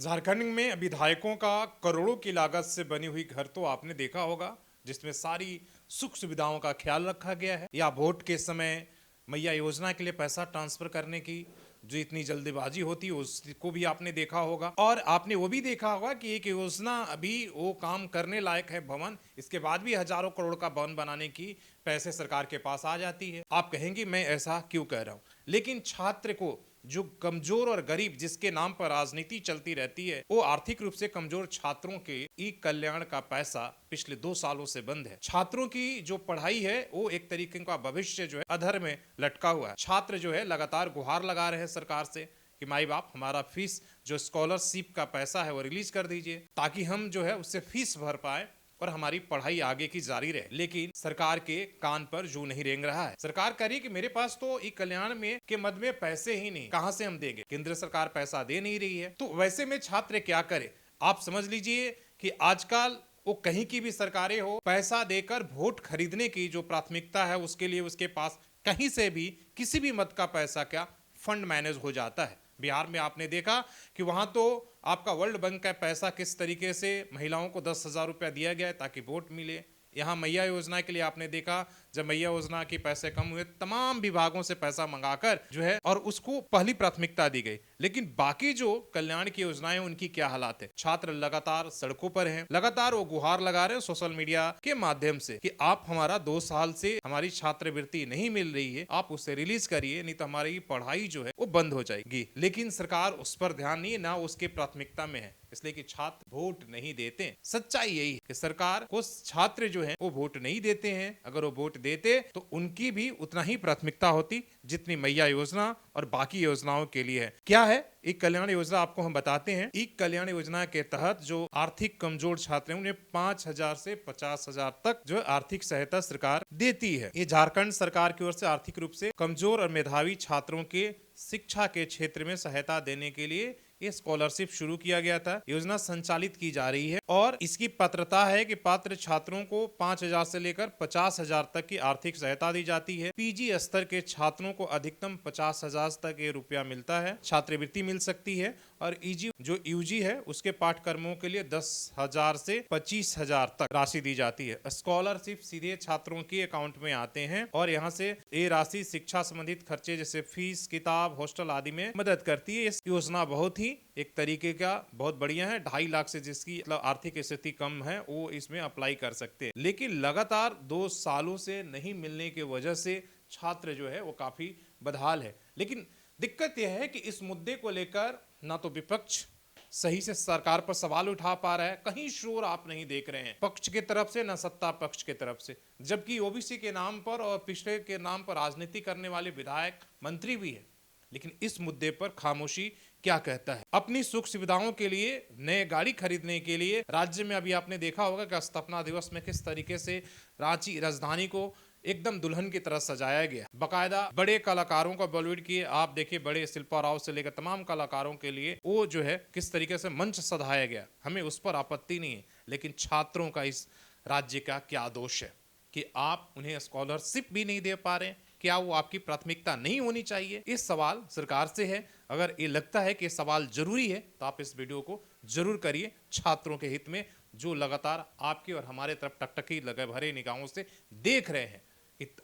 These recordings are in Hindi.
झारखंड में विधायकों का करोड़ों की लागत से बनी हुई घर तो आपने देखा होगा, जिसमें सारी सुख सुविधाओं का ख्याल रखा गया है। या वोट के समय मैया योजना के लिए पैसा ट्रांसफर करने की जो इतनी जल्दबाजी होती है उसको भी आपने देखा होगा। और आपने वो भी देखा होगा कि एक योजना अभी वो काम करने लायक है भवन, इसके बाद भी हजारों करोड़ का भवन बनाने की पैसे सरकार के पास आ जाती है। आप कहेंगे मैं ऐसा क्यों कह रहा हूं, लेकिन छात्र को जो कमजोर और गरीब जिसके नाम पर राजनीति चलती रहती है, वो आर्थिक रूप से कमजोर छात्रों के ई कल्याण का पैसा पिछले 2 सालों से बंद है। छात्रों की जो पढ़ाई है वो एक तरीके का भविष्य जो है अधर में लटका हुआ है। छात्र जो है लगातार गुहार लगा रहे हैं सरकार से कि माई बाप हमारा फीस जो स्कॉलरशिप का पैसा है वो रिलीज कर दीजिए, ताकि हम जो है उससे फीस भर पाए और हमारी पढ़ाई आगे की जारी रहे। लेकिन सरकार के कान पर जू नहीं रेंग रहा है। सरकार कह रही है कि मेरे पास तो ई कल्याण में के मद में पैसे ही नहीं, कहां से हम देंगे, केंद्र सरकार पैसा दे नहीं रही है। तो वैसे में छात्र क्या करे? आप समझ लीजिए कि आजकल वो कहीं की भी सरकारें हो, पैसा देकर वोट खरीदने की जो प्राथमिकता है उसके लिए उसके पास कहीं से भी किसी भी मत का पैसा क्या फंड मैनेज हो जाता है। बिहार में आपने देखा कि वहां तो आपका वर्ल्ड बैंक का पैसा किस तरीके से महिलाओं को 10,000 रुपया दिया गया है ताकि वोट मिले। यहाँ मैया योजना के लिए आपने देखा, जब मैया योजना के पैसे कम हुए तमाम विभागों से पैसा मंगाकर जो है और उसको पहली प्राथमिकता दी गई। लेकिन बाकी जो कल्याण की योजनाएं उनकी क्या हालात है? छात्र लगातार सड़कों पर हैं, लगातार वो गुहार लगा रहे हैं सोशल मीडिया के माध्यम से कि आप हमारा 2 साल से हमारी छात्रवृत्ति नहीं मिल रही है, आप उसे रिलीज करिए, नहीं तो हमारी पढ़ाई जो है वो बंद हो जाएगी। लेकिन सरकार उस पर ध्यान नहीं है, ना उसके प्राथमिकता में है, इसलिए कि छात्र वोट नहीं देते हैं। सच्चाई यही है कि सरकार को छात्र जो है वो वोट नहीं देते हैं। अगर वो वोट देते तो उनकी भी उतना ही प्राथमिकता होती जितनी मैया योजना और बाकी योजनाओं के लिए है। क्या है ई कल्याण योजना? आपको हम बताते हैं। ई कल्याण योजना के तहत जो आर्थिक कमजोर छात्र हैं उन्हें 5,000 से 50,000 तक जो आर्थिक सहायता सरकार देती है। ये झारखंड सरकार की ओर से आर्थिक रूप से कमजोर और मेधावी छात्रों के शिक्षा के क्षेत्र में सहायता देने के लिए ये स्कॉलरशिप शुरू किया गया था। योजना संचालित की जा रही है और इसकी पात्रता है कि पात्र छात्रों को 5,000 से लेकर 50,000 तक की आर्थिक सहायता दी जाती है। पीजी स्तर के छात्रों को अधिकतम 50,000 तक ये रुपया मिलता है, छात्रवृत्ति मिल सकती है। और ईजी जो यूजी है उसके पाठ्यक्रमों के लिए 10,000 से 25,000 तक राशि दी जाती है। स्कॉलरशिप सीधे छात्रों के अकाउंट में आते हैं और यहाँ से ये राशि शिक्षा संबंधित खर्चे जैसे फीस, किताब, हॉस्टल आदि में मदद करती है। इस योजना बहुत ही एक तरीके का बहुत बढ़िया है। 2.5 लाख से जिसकी मतलब आर्थिक स्थिति कम है वो इसमें अप्लाई कर सकते हैं। लेकिन लगातार 2 सालों से नहीं मिलने की वजह से छात्र जो है वो काफी बदहाल है। लेकिन दिक्कत यह है कि इस मुद्दे को लेकर ना तो विपक्ष सही से सरकार पर सवाल उठा पा रहा है, कहीं शोर आप नहीं देख रहे हैं पक्ष की तरफ से, ना सत्ता पक्ष की तरफ से। जबकि ओबीसी के नाम पर और पिछड़े के नाम पर राजनीति करने वाले विधायक, मंत्री भी है, लेकिन इस मुद्दे पर खामोशी क्या कहता है? अपनी सुख सुविधाओं के लिए, नए गाड़ी खरीदने के लिए राज्य में अभी आपने देखा होगा कि स्थापना दिवस में किस तरीके से रांची राजधानी को एकदम दुल्हन की तरह सजाया गया। बकायदा बड़े कलाकारों का बॉलीवुड की आप देखिए, बड़े शिल्पा राव से लेकर तमाम कलाकारों के लिए वो जो है किस तरीके से मंच सजाया गया, हमें उस पर आपत्ति नहीं है। लेकिन छात्रों का इस राज्य का क्या दोष है कि आप उन्हें स्कॉलरशिप भी नहीं दे पा रहे हैं? क्या वो आपकी प्राथमिकता नहीं होनी चाहिए? इस सवाल सरकार से है। अगर ये लगता है कि सवाल जरूरी है तो आप इस वीडियो को जरूर करिए छात्रों के हित में, जो लगातार आपकी और हमारे तरफ टकटकी लगे भरे निगाहों से देख रहे हैं।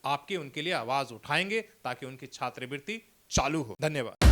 आपके उनके लिए आवाज उठाएंगे ताकि उनकी छात्रवृत्ति चालू हो। धन्यवाद।